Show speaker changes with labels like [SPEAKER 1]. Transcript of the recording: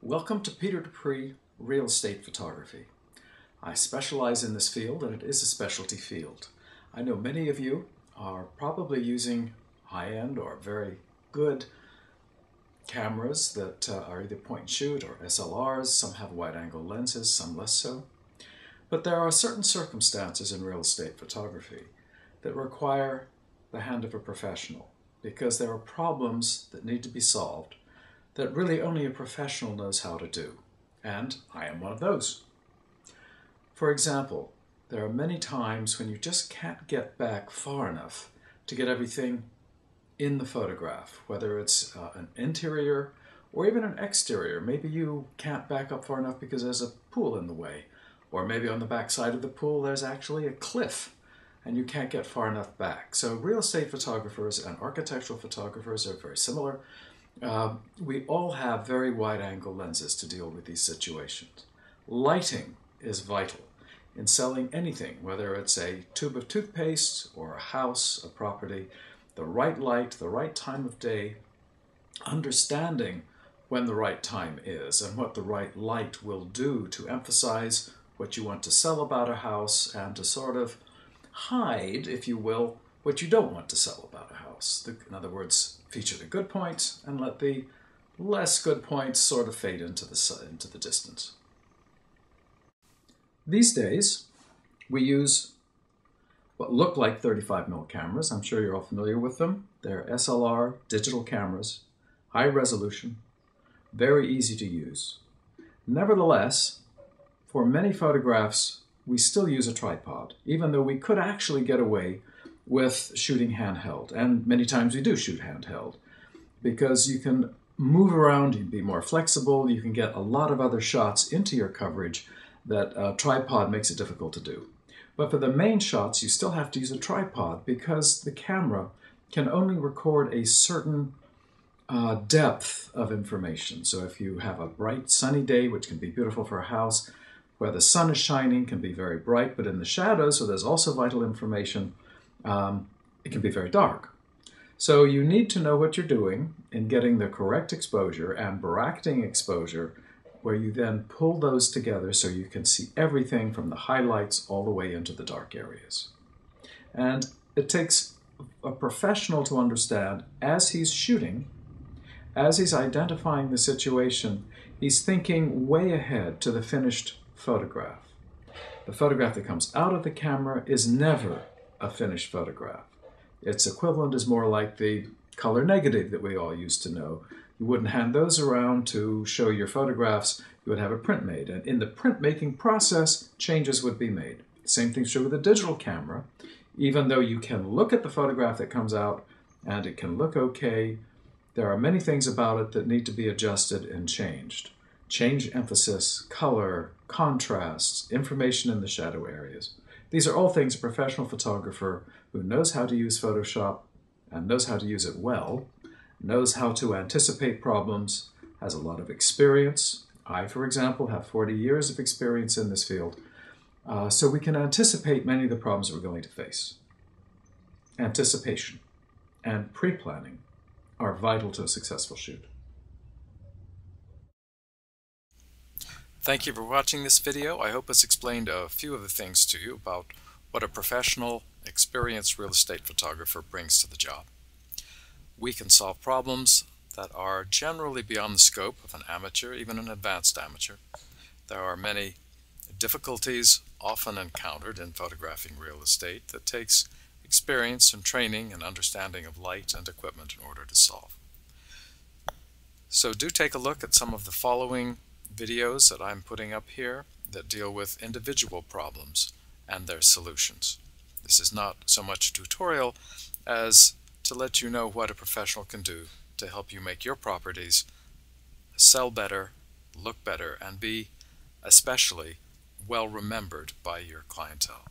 [SPEAKER 1] Welcome to Peter Daprix Real Estate Photography. I specialize in this field, and it is a specialty field. I know many of you are probably using high-end or very good cameras that are either point and shoot or SLRs. Some have wide-angle lenses, some less so. But there are certain circumstances in real estate photography that require the hand of a professional, because there are problems that need to be solved that really only a professional knows how to do, and I am one of those. For example, there are many times when you just can't get back far enough to get everything in the photograph, whether it's an interior or even an exterior. Maybe you can't back up far enough because there's a pool in the way, or maybe on the back side of the pool there's actually a cliff and you can't get far enough back. So real estate photographers and architectural photographers are very similar. We all have very wide-angle lenses to deal with these situations. Lighting is vital in selling anything, whether it's a tube of toothpaste or a house, a property. The right light, the right time of day, understanding when the right time is and what the right light will do to emphasize what you want to sell about a house and to sort of hide, if you will, what you don't want to sell about a house. In other words, feature the good points and let the less good points sort of fade into the distance. These days, we use what look like 35mm cameras. I'm sure you're all familiar with them. They're SLR digital cameras, high resolution, very easy to use. Nevertheless, for many photographs, we still use a tripod, even though we could actually get away with shooting handheld, and many times we do shoot handheld, because you can move around, you can be more flexible, you can get a lot of other shots into your coverage that a tripod makes it difficult to do. But for the main shots, you still have to use a tripod because the camera can only record a certain depth of information. So if you have a bright sunny day, which can be beautiful for a house, where the sun is shining can be very bright, but in the shadows, so there's also vital information, it can be very dark. So you need to know what you're doing in getting the correct exposure and bracketing exposure, where you then pull those together so you can see everything from the highlights all the way into the dark areas. And it takes a professional to understand, as he's shooting, as he's identifying the situation, he's thinking way ahead to the finished photograph. The photograph that comes out of the camera is never a finished photograph. Its equivalent is more like the color negative that we all used to know. You wouldn't hand those around to show your photographs, you would have a print made. And in the print-making process, changes would be made. Same thing's true with a digital camera. Even though you can look at the photograph that comes out and it can look okay, there are many things about it that need to be adjusted and changed. Change emphasis, color, contrasts, information in the shadow areas. These are all things a professional photographer who knows how to use Photoshop and knows how to use it well, knows how to anticipate problems, has a lot of experience. I, for example, have 40 years of experience in this field, so we can anticipate many of the problems we're going to face. Anticipation and pre-planning are vital to a successful shoot.
[SPEAKER 2] Thank you for watching this video. I hope it's explained a few of the things to you about what a professional, experienced real estate photographer brings to the job. We can solve problems that are generally beyond the scope of an amateur, even an advanced amateur. There are many difficulties often encountered in photographing real estate that takes experience and training and understanding of light and equipment in order to solve. So do take a look at some of the following videos that I'm putting up here that deal with individual problems and their solutions. This is not so much a tutorial as to let you know what a professional can do to help you make your properties sell better, look better, and be especially well remembered by your clientele.